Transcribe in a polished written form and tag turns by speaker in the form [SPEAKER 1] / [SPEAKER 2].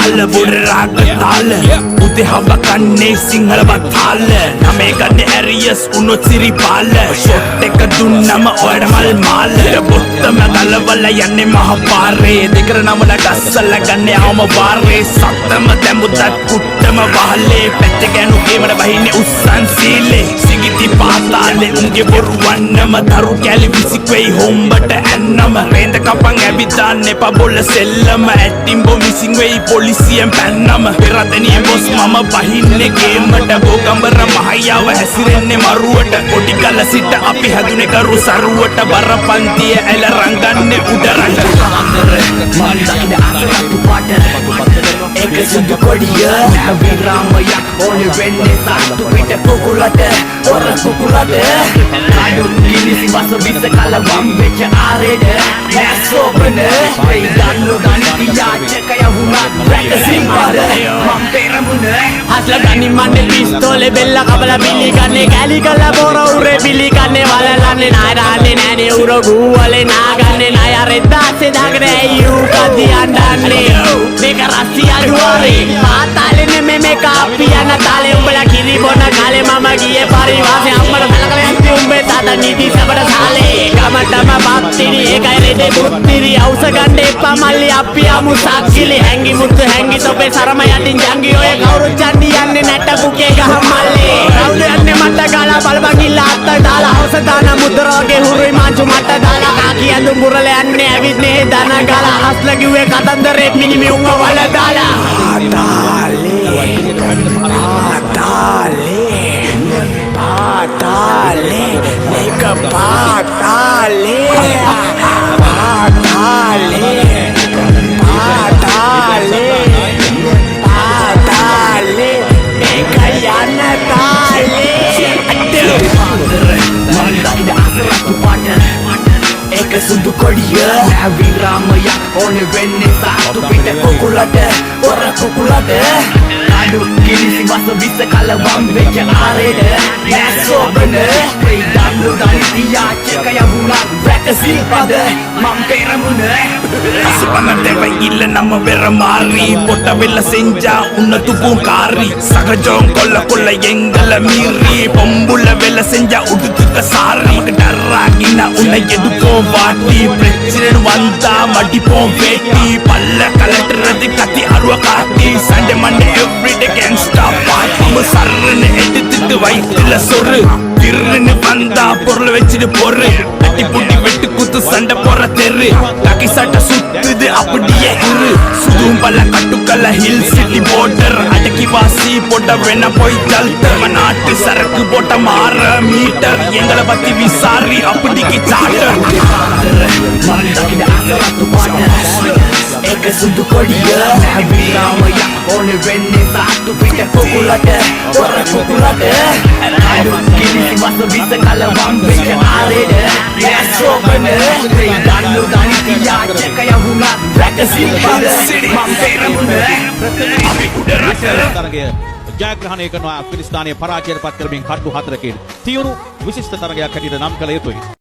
[SPEAKER 1] තාල බොර රාග තාල උදේ හව කන්නේ සිංහල බතාල නමේ ගන්නේ ඇරියස් උනොත් සිරිපාල ෂොට් එක දුන්නම ඔයාට මල් මාල බොත්තම ගලවල යන්නේ මහ පාරේ දෙකර නමල ගස්සල ගන්නේ අවම වාරේ සත්තම දැමුදත් කුට්ටම වහලේ පැත්ත ගෑනු ගේමන බහින්නේ උස්සන් සීලේ සිගිති පාතාලේ උන්ගේ බොරු වන්නම දරු කැලි විසික්වෙයි හොම්බට ඇන්නම රේන්ද කපන් ඇවිදාන්න එපා බොල්ල සෙල්ලම ඇටිම්බෝ මිසින් වෙයි පොලිසියෙන් පැන්නම පෙරදනිය බොස් මම බහින්නේ ගේමට බෝගම්බර මහයාව හැසිරෙන්නේ මරුවට කොටි කල සිට අපි හැදුනේ කරු සරුවට බර පන්තිය ඇල රංගන්නේ උඩරට මන් දකින අසලතු පාට ඒක සුදු කොඩිය විරාමයක් ඕනේ වෙන්නේ සාතු පිට කුකුලට ඔර කුකුලට කාඩු කිලිසි වස විස කල වම් වෙච්ච ආරෙඩ නැසෝපන වෙයි දන්නු ගන්න යාචක යවුණා ප්‍රැක්ටිසින් පාර මම් පෙරමුණ හස්ල ගනි මන්නේ පිස්තෝලේ බෙල්ල කබල බිලි ගන්නේ කැලි කල බොර උරේ බිලි ගන්නේ වලලන්නේ නාරාන්නේ නෑනේ උර ගූවලේ නාගන්නේ නාය රෙද්දාසේ දාගෙන ඇයු කදි අඬන්නේ මේක රස්සිය දුවරේ පාතාලේ මේ කාපියන තාලේ උඹලා කිරි බොන කාලේ මම ගියේ පරිවාසේ අම්මට තලකල යන්ති උඹේ තාතා නීති සබඩ සාලේ ගමටම බක්තිරි ඒකයි රෙදේ පුත්තිරි අවුස ගන්න එපා මල්ලි අපි යමු සක්කිලි හැංගි මුතු හැංගි තොපේ සරම යටින් ජංගි ඔය කවුරු චන්ඩි යන්නේ නැට පුකේ ගහ මල්ලි කවුද යන්නේ මට ගාලා බලබගිල්ල අත්ත දාලා අවුස දාන මුද්‍රාගේ හුරුයි මාංචු මට දාලා කාකි ඇඳු මුරල යන්නේ ඇවිත්නේ දන ගාලා හස්ල කිව්වේ කතන්දරේ මිනිමි උංග වල දාලා Patale, make a patale, patale, patale, patale, make a yana tale. Manda ida asratu pada. Ek sundu kodiya, viramaya, one venne saatu pita kukulada, ora kukulada. Aduh, kilisi masa bisa kala wam veja areda Nassobana Wey damlu dani tiya Cekaya bunga Prakasi pada Mamperamuna Asupana deva illa nama vera mari Pota vela senja Unna tupung kari Sakajong kolla kolla yengala miri Pombula vela senja Udutuka sari Makadara unna yeduko vati President wanta Madipo veti Palla kalatradi kati arwa kati Sunday Monday everyday can't stop Amma sarrane edutittu vaithila soru Kirrinu vanda porla vechittu poru Atti putti vettu kuttu sanda pora theru Kaki sata sutthudu apadiye iru Sudumbala kattukala hill city border Adaki vasi poda vena poi jalta Manaattu sarakku pota mara meter Engala patti visari apadiki charter Mandakida asaratu pada Eka sundu kodiya Viramaya One venne saatu pita kukulada Ora kukulada Aduh kilisi masa bisa kala wam veja areda Nassobana Wey dannu dani tiya Cekaya bunga Prakasi pada Mamperamuna Abi udarata
[SPEAKER 2] ජයග්‍රහණය කරනවා ඇෆ්ගනිස්තානයේ පරාජයට පත් කරමින් කඩු 4කින් තියුණු විශිෂ්ට තරගයක් හැටියට නම් කළ යුතුයි